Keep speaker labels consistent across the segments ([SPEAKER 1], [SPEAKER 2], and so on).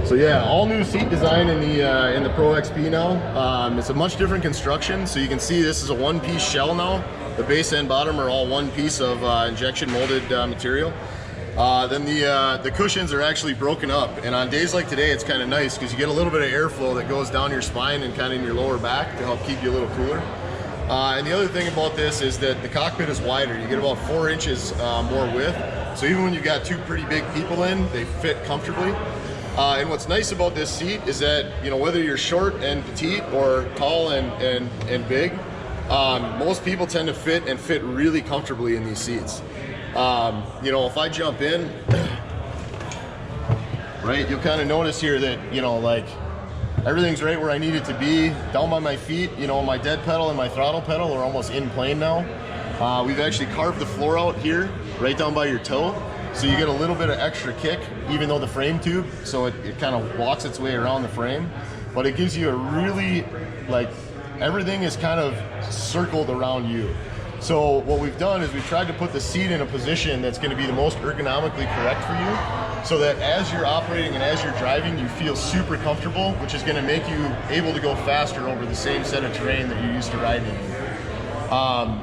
[SPEAKER 1] So yeah, all new seat design in the Pro XP now. It's a much different construction. So you can see this is a one-piece shell now. The base and bottom are all one piece of injection molded material. Then the cushions are actually broken up, and on days like today it's kind of nice because you get a little bit of airflow that goes down your spine and kind of in your lower back to help keep you a little cooler. And the other thing about this is that the cockpit is wider. You get about 4 inches more width, so even when you've got 2 pretty big people in, they fit comfortably. And what's nice about this seat is that, you know, whether you're short and petite or tall and big, most people tend to fit really comfortably in these seats. You know, if I jump in, right, you'll kind of notice here that, you know, like everything's right where I need it to be. Down by my feet, you know, my dead pedal and my throttle pedal are almost in plane now. We've actually carved the floor out here, right down by your toe. So you get a little bit of extra kick, even though the frame tube, so it kind of walks its way around the frame. But it gives you a really, like, everything is kind of circled around you. So what we've done is we've tried to put the seat in a position that's going to be the most ergonomically correct for you, so that as you're operating and as you're driving, you feel super comfortable, which is going to make you able to go faster over the same set of terrain that you're used to riding in.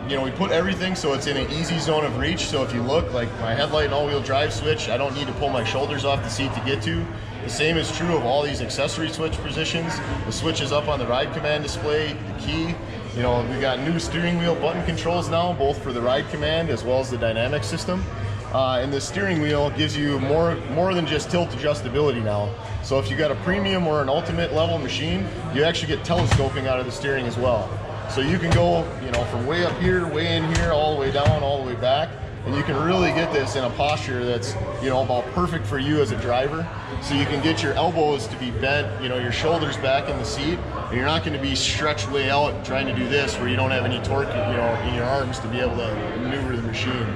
[SPEAKER 1] You know, we put everything so it's in an easy zone of reach. So if you look, like my headlight and all-wheel drive switch, I don't need to pull my shoulders off the seat to get to. The same is true of all these accessory switch positions. The switch is up on the ride command display, the key. You know, we've got new steering wheel button controls now, both for the ride command as well as the dynamic system. And the steering wheel gives you more than just tilt adjustability now. So if you got a premium or an ultimate level machine, you actually get telescoping out of the steering as well. So you can go, you know, from way up here, way in here, all the way down, all the way back, and you can really get this in a posture that's, you know, about perfect for you as a driver. So you can get your elbows to be bent, you know, your shoulders back in the seat, and you're not going to be stretched way out trying to do this where you don't have any torque, you know, in your arms to be able to maneuver the machine.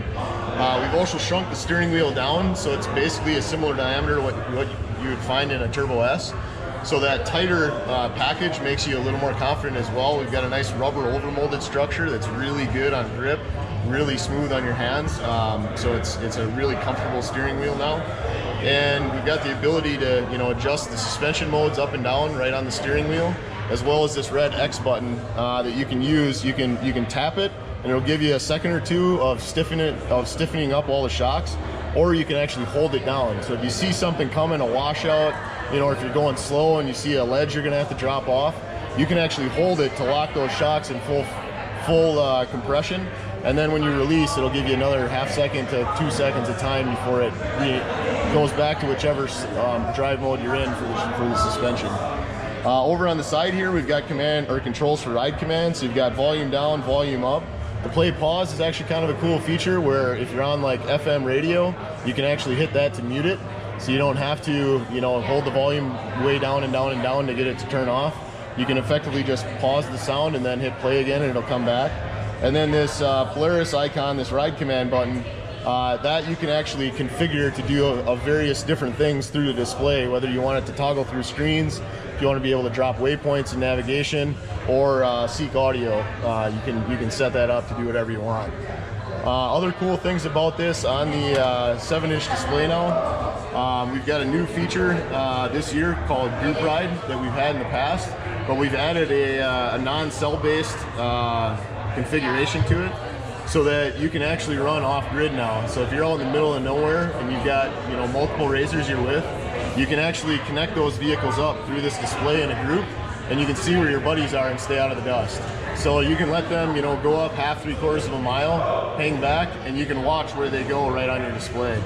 [SPEAKER 1] We've also shrunk the steering wheel down, so it's basically a similar diameter to what you would find in a Turbo S. So that tighter package makes you a little more confident as well. We've got a nice rubber overmolded structure that's really good on grip, really smooth on your hands. So it's a really comfortable steering wheel now. And we've got the ability to, you know, adjust the suspension modes up and down right on the steering wheel, as well as this red X button that you can use. You can tap it, and it'll give you a second or two of stiffening up all the shocks, or you can actually hold it down. So if you see something coming, a washout, you know, or if you're going slow and you see a ledge you're gonna have to drop off, you can actually hold it to lock those shocks in full compression. And then when you release, it'll give you another half second to 2 seconds of time before it goes back to whichever drive mode you're in for the suspension. Over on the side here, we've got command or controls for ride command. So you've got volume down, volume up. The play pause is actually kind of a cool feature where if you're on like FM radio, you can actually hit that to mute it. So you don't have to, you know, hold the volume way down and down and down to get it to turn off. You can effectively just pause the sound and then hit play again and it'll come back. And then this Polaris icon, this ride command button, that you can actually configure to do various different things through the display, whether you want it to toggle through screens, if you want to be able to drop waypoints in navigation, or seek audio. You can set that up to do whatever you want. Other cool things about this on the 7-inch display now, we've got a new feature this year called Group Ride that we've had in the past, but we've added a non-cell based configuration to it so that you can actually run off-grid now. So if you're out in the middle of nowhere and you've got, you know, multiple racers you're with, you can actually connect those vehicles up through this display in a group, and you can see where your buddies are and stay out of the dust. So you can let them, you know, go up half, 3/4 of a mile, hang back, and you can watch where they go right on your display.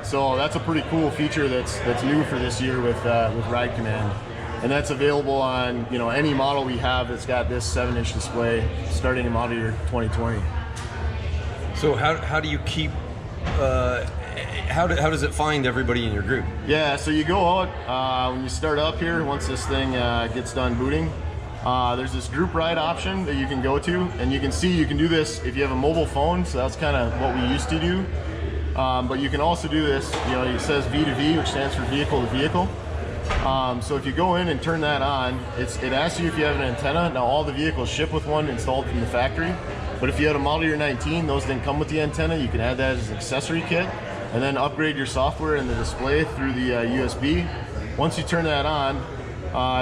[SPEAKER 1] So that's a pretty cool feature that's new for this year with Ride Command. And that's available on, you know, any model we have that's got this 7-inch display starting in model year 2020.
[SPEAKER 2] So how do you keep, how does it find everybody in your group?
[SPEAKER 1] Yeah, so you go out, when you start up here, once this thing gets done booting, there's this group ride option that you can go to, and you can see you can do this if you have a mobile phone, so that's kind of what we used to do. But you can also do this, you know, it says V2V, which stands for vehicle to vehicle. So if you go in and turn that on, it asks you if you have an antenna. Now all the vehicles ship with one installed from the factory, but if you had a model year 19, those didn't come with the antenna. You can add that as an accessory kit. and then upgrade your software and the display through the USB. Once you turn that on,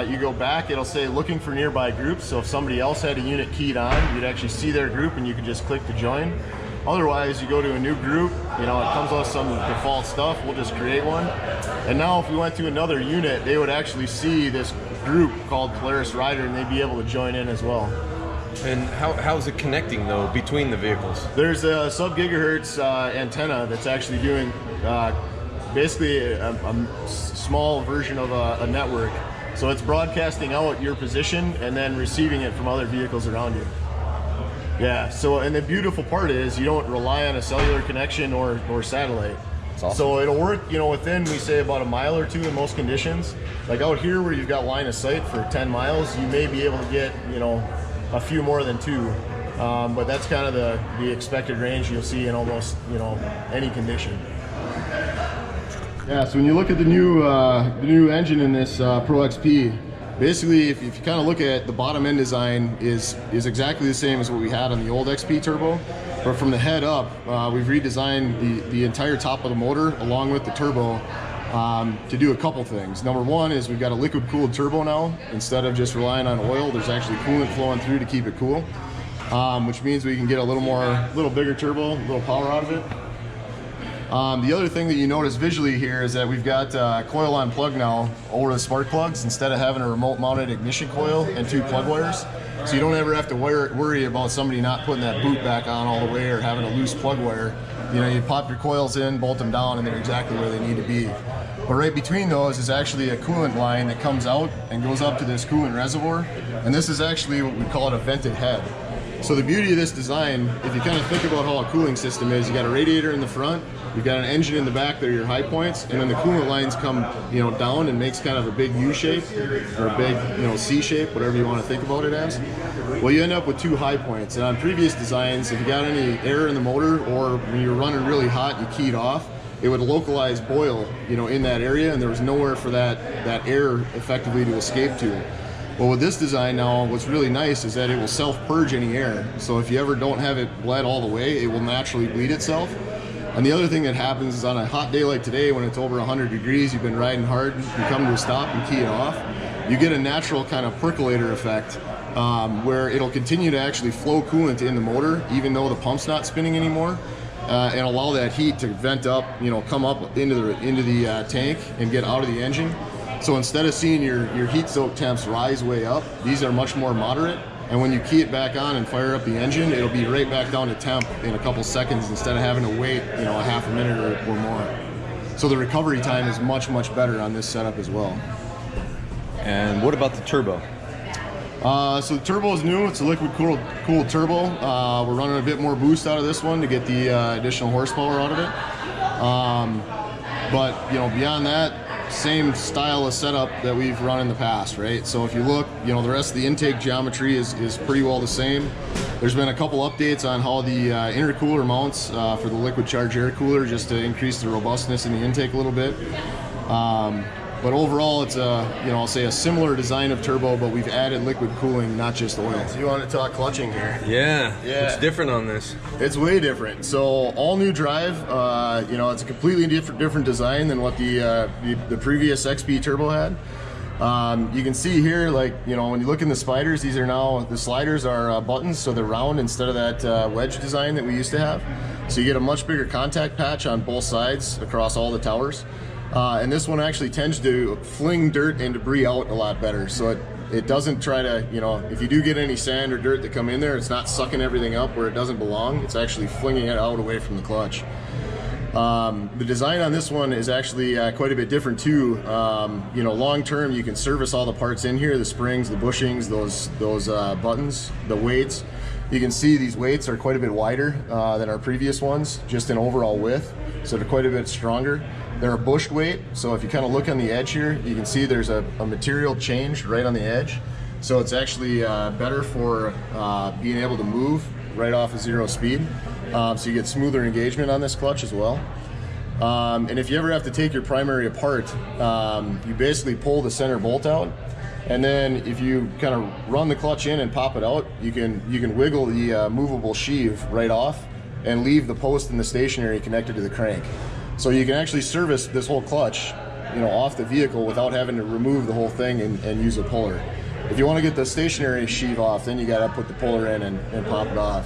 [SPEAKER 1] you go back, it'll say looking for nearby groups. So if somebody else had a unit keyed on, you'd actually see their group and you could just click to join. Otherwise, you go to a new group, you know, it comes with some default stuff, we'll just create one. And now if we went to another unit, they would actually see this group called Polaris Rider and they'd be able to join in as well.
[SPEAKER 2] And how's it connecting though between the vehicles?
[SPEAKER 1] There's a sub-gigahertz antenna that's actually doing basically a small version of a network. So it's broadcasting out your position and then receiving it from other vehicles around you. Yeah, so, and the beautiful part is you don't rely on a cellular connection or satellite.
[SPEAKER 2] Awesome.
[SPEAKER 1] So it'll work, you know, within, we say, about a mile or two in most conditions. Like out here where you've got line of sight for 10 miles, you may be able to get, you know, a few more than 2. But that's kind of the expected range you'll see in almost, you know, any condition. Yeah, so when you look at the new engine in this Pro XP, basically, if you kind of look at the bottom end design is exactly the same as what we had on the old XP turbo, but from the head up, we've redesigned the entire top of the motor along with the turbo to do a couple things. Number one is we've got a liquid cooled turbo now. Instead of just relying on oil, there's actually coolant flowing through to keep it cool, which means we can get a little bigger turbo, a little power out of it. The other thing that you notice visually here is that we've got coil on plug now over the spark plugs instead of having a remote mounted ignition coil and 2 plug wires. So you don't ever have to worry about somebody not putting that boot back on all the way or having a loose plug wire. You know, you pop your coils in, bolt them down, and they're exactly where they need to be. But right between those is actually a coolant line that comes out and goes up to this coolant reservoir. And this is actually what we call it a vented head. So the beauty of this design, if you kind of think about how a cooling system is, you got a radiator in the front, you've got an engine in the back, they're your high points, and then the coolant lines come, you know, down and makes kind of a big U shape or a big, you know, C shape, whatever you want to think about it as. Well, you end up with 2 high points, and on previous designs, if you got any air in the motor or when you're running really hot, you keyed off, it would localize boil, you know, in that area, and there was nowhere for that air effectively to escape to. Well, with this design now, what's really nice is that it will self-purge any air. So if you ever don't have it bled all the way, it will naturally bleed itself. And the other thing that happens is on a hot day like today, when it's over 100 degrees, you've been riding hard, you come to a stop and key it off, you get a natural kind of percolator effect where it'll continue to actually flow coolant in the motor, even though the pump's not spinning anymore, and allow that heat to vent up, you know, come up into the tank and get out of the engine. So instead of seeing your heat soak temps rise way up, these are much more moderate. And when you key it back on and fire up the engine, it'll be right back down to temp in a couple seconds instead of having to wait, you know, a half a minute or more. So the recovery time is much, much better on this setup as well.
[SPEAKER 2] And what about the turbo?
[SPEAKER 1] So the turbo is new. It's a liquid cooled turbo. We're running a bit more boost out of this one to get the additional horsepower out of it. But you know, beyond that, same style of setup that we've run in the past, right? So if you look, you know, the rest of the intake geometry is pretty well the same. There's been a couple updates on how the intercooler mounts for the liquid charge air cooler, just to increase the robustness in the intake a little bit. But overall, it's a, you know, I'll say a similar design of turbo, but we've added liquid cooling, not just oil. So you want to talk clutching here?
[SPEAKER 2] Yeah. It's different on this. It's
[SPEAKER 1] way different. So all new drive, you know, it's a completely different design than what the previous XP turbo had. You can see here, like, you know, when you look in the spiders, these are now, the sliders are buttons, so they're round instead of that wedge design that we used to have. So you get a much bigger contact patch on both sides across all the towers. And this one actually tends to fling dirt and debris out a lot better. So it doesn't try to, you know, if you do get any sand or dirt that come in there, it's not sucking everything up where it doesn't belong. It's actually flinging it out away from the clutch. The design on this one is actually quite a bit different too. You know, long term, you can service all the parts in here, the springs, the bushings, those buttons, the weights. You can see these weights are quite a bit wider than our previous ones, just in overall width. So they're quite a bit stronger. They're a bushed weight, so if you kind of look on the edge here, you can see there's a material change right on the edge. So it's actually better for being able to move right off of 0 speed. So you get smoother engagement on this clutch as well. And if you ever have to take your primary apart, you basically pull the center bolt out. And then if you kind of run the clutch in and pop it out, you can wiggle the movable sheave right off and leave the post and the stationary connected to the crank. So you can actually service this whole clutch, you know, off the vehicle without having to remove the whole thing and use a puller. If you want to get the stationary sheave off, then you got to put the puller in and pop it off.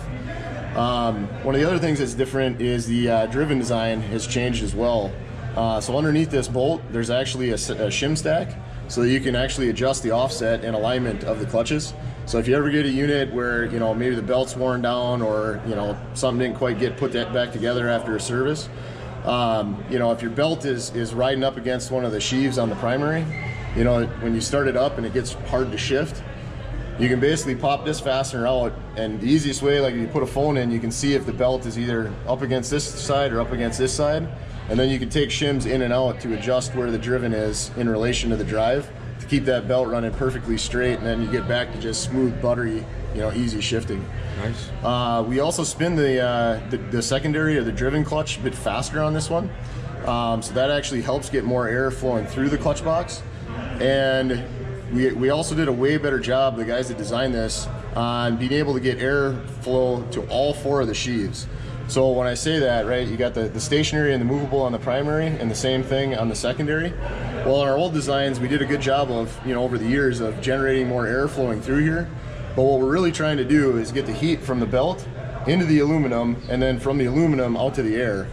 [SPEAKER 1] One of the other things that's different is the driven design has changed as well. So underneath this bolt, there's actually a shim stack, so that you can actually adjust the offset and alignment of the clutches. So if you ever get a unit where, you know, maybe the belt's worn down, or, you know, something didn't quite get put that back together after a service, you know, if your belt is riding up against one of the sheaves on the primary, you know, when you start it up and it gets hard to shift, you can basically pop this fastener out, and the easiest way, like if you put a phone in, you can see if the belt is either up against this side or up against this side, and then you can take shims in and out to adjust where the driven is in relation to the drive to keep that belt running perfectly straight, and then you get back to just smooth, buttery, you know, easy shifting.
[SPEAKER 2] Nice.
[SPEAKER 1] We also spin the secondary or the driven clutch a bit faster on this one, so that actually helps get more air flowing through the clutch box. And we also did a way better job, the guys that designed this, on being able to get air flow to all 4 of the sheaves. So when I say that, right, you got the stationary and the movable on the primary, and the same thing on the secondary. Well, in our old designs, we did a good job of, you know, over the years of generating more air flowing through here. But what we're really trying to do is get the heat from the belt into the aluminum, and then from the aluminum out to the air.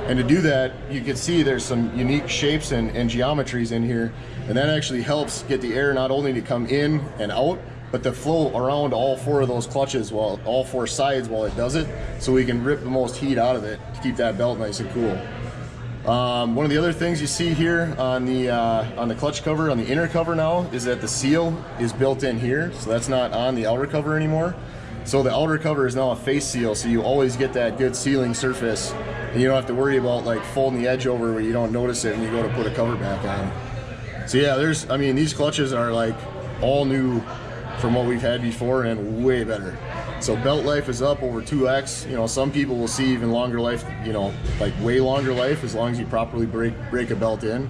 [SPEAKER 1] And to do that, you can see there's some unique shapes and geometries in here, and that actually helps get the air not only to come in and out, but to flow around all 4 of those clutches, all 4 sides while it does it, so we can rip the most heat out of it to keep that belt nice and cool. One of the other things you see here on the clutch cover, on the inner cover now, is that the seal is built in here, so that's not on the outer cover anymore. So the outer cover is now a face seal, so you always get that good sealing surface, and you don't have to worry about like folding the edge over where you don't notice it when you go to put a cover back on. So yeah, I mean, these clutches are like all new from what we've had before, and way better. So belt life is up over 2x. You know, some people will see even longer life, you know, like way longer life, as long as you properly break a belt in.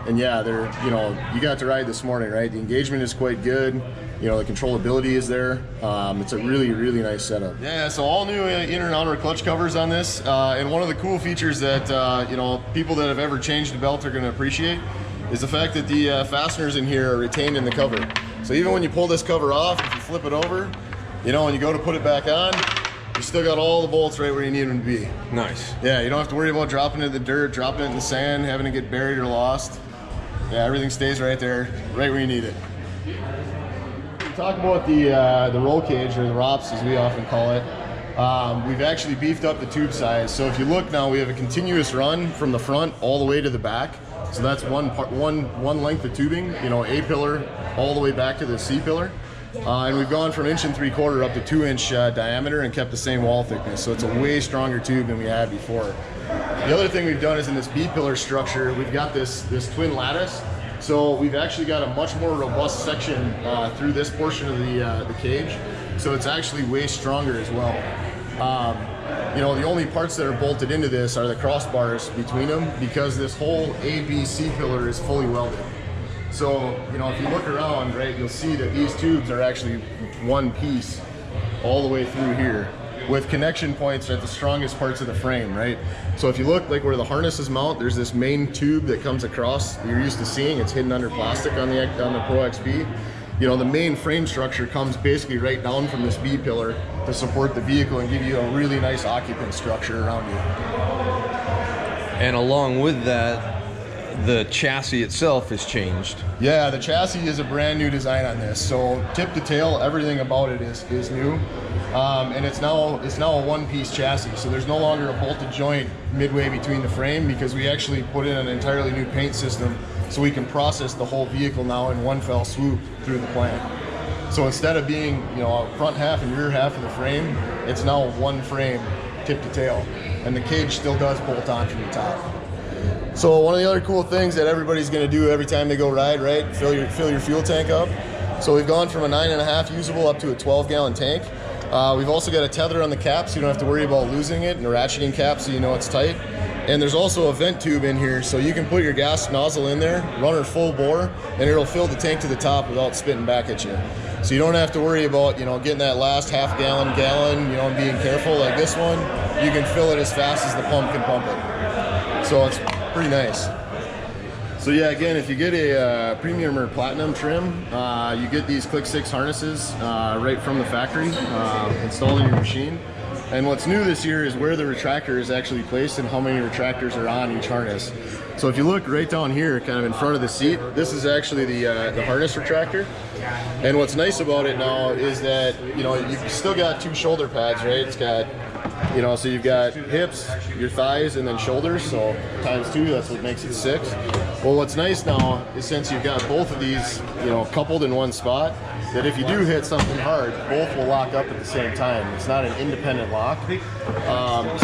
[SPEAKER 1] And yeah, they're, you know, you got to ride this morning, right? The engagement is quite good. You know, the controllability is there. It's a really, really nice setup. Yeah, so all new inner and outer clutch covers on this. And one of the cool features that, you know, people that have ever changed the belt are going to appreciate is the fact that the fasteners in here are retained in the cover. So even when you pull this cover off, if you flip it over, you know, when you go to put it back on, you still got all the bolts right where you need them to be.
[SPEAKER 2] Nice.
[SPEAKER 1] Yeah, you don't have to worry about dropping it in the dirt, dropping it in the sand, having to get buried or lost. Yeah, everything stays right there, right where you need it. Talk about the roll cage, or the ROPS as we often call it. We've actually beefed up the tube size. So if you look now, we have a continuous run from the front all the way to the back. So that's one length of tubing, you know, A pillar all the way back to the C pillar. And we've gone from 1 3/4 up to 2-inch diameter and kept the same wall thickness. So it's a way stronger tube than we had before. The other thing we've done is in this B pillar structure, we've got this twin lattice. So we've actually got a much more robust section through this portion of the cage. So it's actually way stronger as well. You know, the only parts that are bolted into this are the crossbars between them, because this whole A, B, C pillar is fully welded. So, you know, if you look around, right, you'll see that these tubes are actually one piece all the way through here, with connection points at the strongest parts of the frame, right? So if you look like where the harnesses mount, there's this main tube that comes across, you're used to seeing, it's hidden under plastic on the Pro XP. You know, the main frame structure comes basically right down from this B pillar to support the vehicle and give you a really nice occupant structure around you.
[SPEAKER 2] And along with that, the chassis itself has changed.
[SPEAKER 1] Yeah, the chassis is a brand new design on this. So tip to tail, everything about it is new. And it's now a one-piece chassis. So there's no longer a bolted joint midway between the frame, because we actually put in an entirely new paint system, so we can process the whole vehicle now in one fell swoop through the plant. So instead of being, you know, a front half and rear half of the frame, it's now one frame, tip to tail. And the cage still does bolt on from the top. So one of the other cool things that everybody's gonna do every time they go ride, right? Fill your fuel tank up. So we've gone from a 9.5 usable up to a 12-gallon tank. We've also got a tether on the cap, so you don't have to worry about losing it, and a ratcheting cap so you know it's tight. And there's also a vent tube in here, so you can put your gas nozzle in there, run her full bore, and it'll fill the tank to the top without spitting back at you. So you don't have to worry about, you know, getting that last half gallon, you know, and being careful. Like this one, you can fill it as fast as the pump can pump it. So it's pretty nice. So yeah, again, if you get a premium or platinum trim, you get these Click 6 harnesses right from the factory, installed in your machine. And what's new this year is where the retractor is actually placed and how many retractors are on each harness. So if you look right down here, kind of in front of the seat, this is actually the harness retractor. And what's nice about it now is that, you know, you've still got 2 shoulder pads, right? It's got, you know, so you've got hips, your thighs, and then shoulders, so times 2, that's what makes it 6. Well, what's nice now is since you've got both of these, you know, coupled in one spot, that if you do hit something hard, both will lock up at the same time. It's not an independent lock.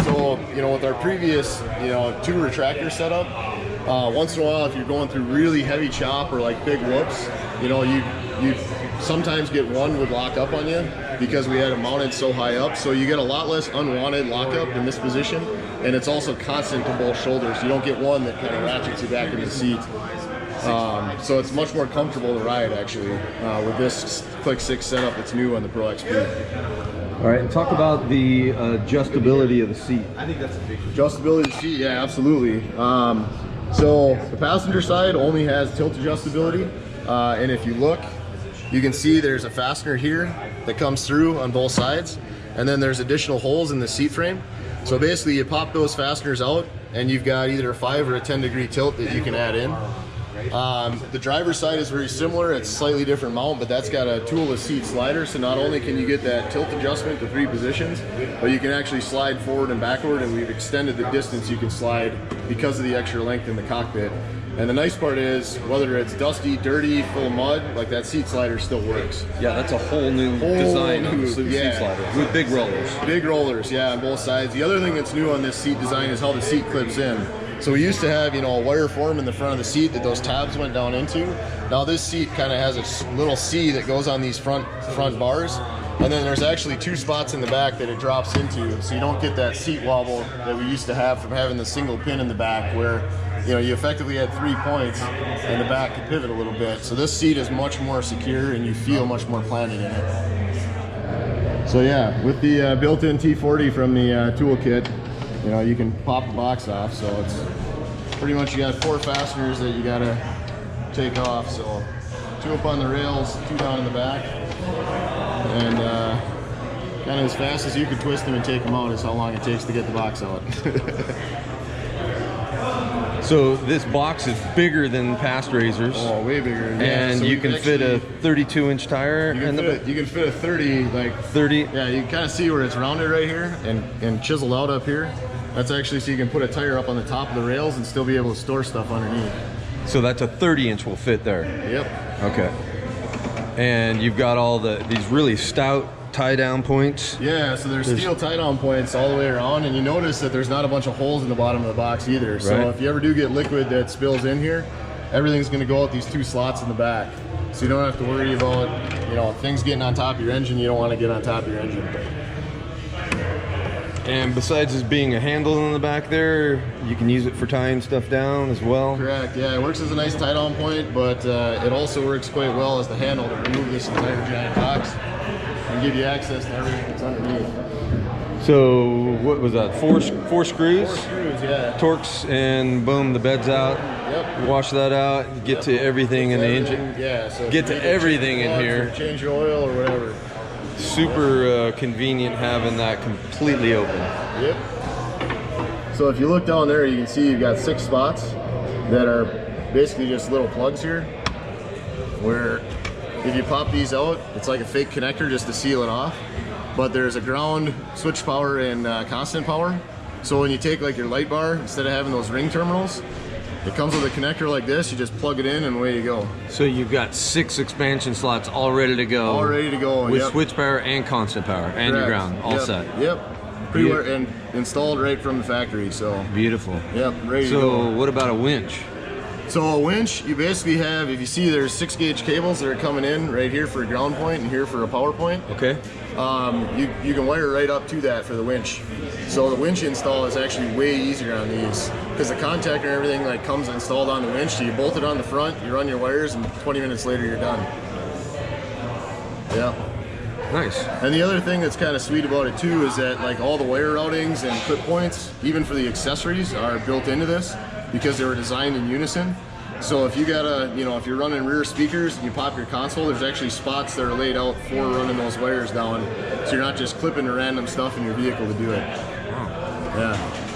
[SPEAKER 1] So, you know, with our previous, you know, 2 retractor setup, once in a while, if you're going through really heavy chop or like big whoops, you know, you sometimes get one would lock up on you because we had it mounted so high up. So you get a lot less unwanted lockup in this position, and it's also constant to both shoulders. You don't get one that kind of ratchets you back in the seat. So it's much more comfortable to ride actually with this Click 6 setup that's new on the Pro XP.
[SPEAKER 2] All right, and talk about the adjustability of the seat.
[SPEAKER 1] I think that's a big adjustability of the seat. Yeah, absolutely. So the passenger side only has tilt adjustability, and if you look, you can see there's a fastener here that comes through on both sides, and then there's additional holes in the seat frame. So basically you pop those fasteners out and you've got either a 5 or a 10-degree tilt that you can add in. The driver's side is very similar. It's slightly different mount, but that's got a toolless seat slider. So not only can you get that tilt adjustment to 3 positions, but you can actually slide forward and backward, and we've extended the distance you can slide because of the extra length in the cockpit. And the nice part is, whether it's dusty, dirty, full of mud, like that seat slider still works.
[SPEAKER 2] Yeah, that's a whole new design on the seat slider with big rollers.
[SPEAKER 1] Big rollers, yeah, on both sides. The other thing that's new on this seat design is how the seat clips in. So we used to have, you know, a wire form in the front of the seat that those tabs went down into. Now this seat kind of has a little C that goes on these front bars. And then there's actually 2 spots in the back that it drops into, so you don't get that seat wobble that we used to have from having the single pin in the back where, you know, you effectively had 3 points and the back could pivot a little bit. So this seat is much more secure and you feel much more planted in it. So yeah, with the built-in T40 from the toolkit, you know, you can pop the box off. So it's pretty much, you got 4 fasteners that you gotta take off. So 2 up on the rails, 2 down in the back. And kind of as fast as you can twist them and take them out is how long it takes to get the box out.
[SPEAKER 2] So this box is bigger than past razors.
[SPEAKER 1] Oh, way bigger. Yeah.
[SPEAKER 2] And
[SPEAKER 1] so
[SPEAKER 2] you can fit a 32-inch tire.
[SPEAKER 1] You can fit a 30, like
[SPEAKER 2] 30.
[SPEAKER 1] Yeah, you can kind of see where it's rounded right here and chiseled out up here. That's actually so you can put a tire up on the top of the rails and still be able to store stuff underneath.
[SPEAKER 2] So that's a 30-inch will fit there.
[SPEAKER 1] Yep.
[SPEAKER 2] Okay. And you've got all these really stout tie-down points.
[SPEAKER 1] Yeah, so there's steel tie-down points all the way around, and you notice that there's not a bunch of holes in the bottom of the box either. So
[SPEAKER 2] right.
[SPEAKER 1] If you ever do get liquid that spills in here, everything's going to go out these 2 slots in the back. So you don't have to worry about, you know, things getting on top of your engine. You don't want to get on top of your engine.
[SPEAKER 2] And besides this being a handle in the back there, you can use it for tying stuff down as well.
[SPEAKER 1] Correct, yeah, it works as a nice tie-down point, but it also works quite well as the handle to remove this entire giant box and give you access to everything that's underneath.
[SPEAKER 2] So what was that, 4 screws?
[SPEAKER 1] 4 screws, yeah.
[SPEAKER 2] Torques, and boom, the bed's out.
[SPEAKER 1] Yep.
[SPEAKER 2] Wash that out, get to everything in the engine.
[SPEAKER 1] Yeah, so
[SPEAKER 2] get to everything in here.
[SPEAKER 1] Change your oil or whatever.
[SPEAKER 2] Super convenient having that completely open.
[SPEAKER 1] Yep. So if you look down there, you can see you've got 6 spots that are basically just little plugs here, where if you pop these out, it's like a fake connector just to seal it off. But there's a ground, switch power, and constant power. So when you take like your light bar, instead of having those ring terminals, it comes with a connector like this. You just plug it in and away you go.
[SPEAKER 2] So you've got 6 expansion slots all ready to go.
[SPEAKER 1] All ready to go.
[SPEAKER 2] With switch power and constant power and your ground all set.
[SPEAKER 1] Yep. Pre-wired and installed right from the factory. So
[SPEAKER 2] beautiful.
[SPEAKER 1] Yep. Ready to go.
[SPEAKER 2] So what about a winch?
[SPEAKER 1] So a winch, you basically have, if you see there's 6-gauge cables that are coming in right here for a ground point and here for a power point.
[SPEAKER 2] Okay.
[SPEAKER 1] You can wire right up to that for the winch. So the winch install is actually way easier on these because the contactor and everything like comes installed on the winch. So you bolt it on the front, you run your wires, and 20 minutes later you're done. Yeah.
[SPEAKER 2] Nice.
[SPEAKER 1] And the other thing that's kind of sweet about it too is that like all the wire routings and clip points, even for the accessories, are built into this because they were designed in unison. So if you gotta, you know, if you're running rear speakers and you pop your console, there's actually spots that are laid out for running those wires down, so you're not just clipping to random stuff in your vehicle to do it.
[SPEAKER 2] Wow.
[SPEAKER 1] Yeah.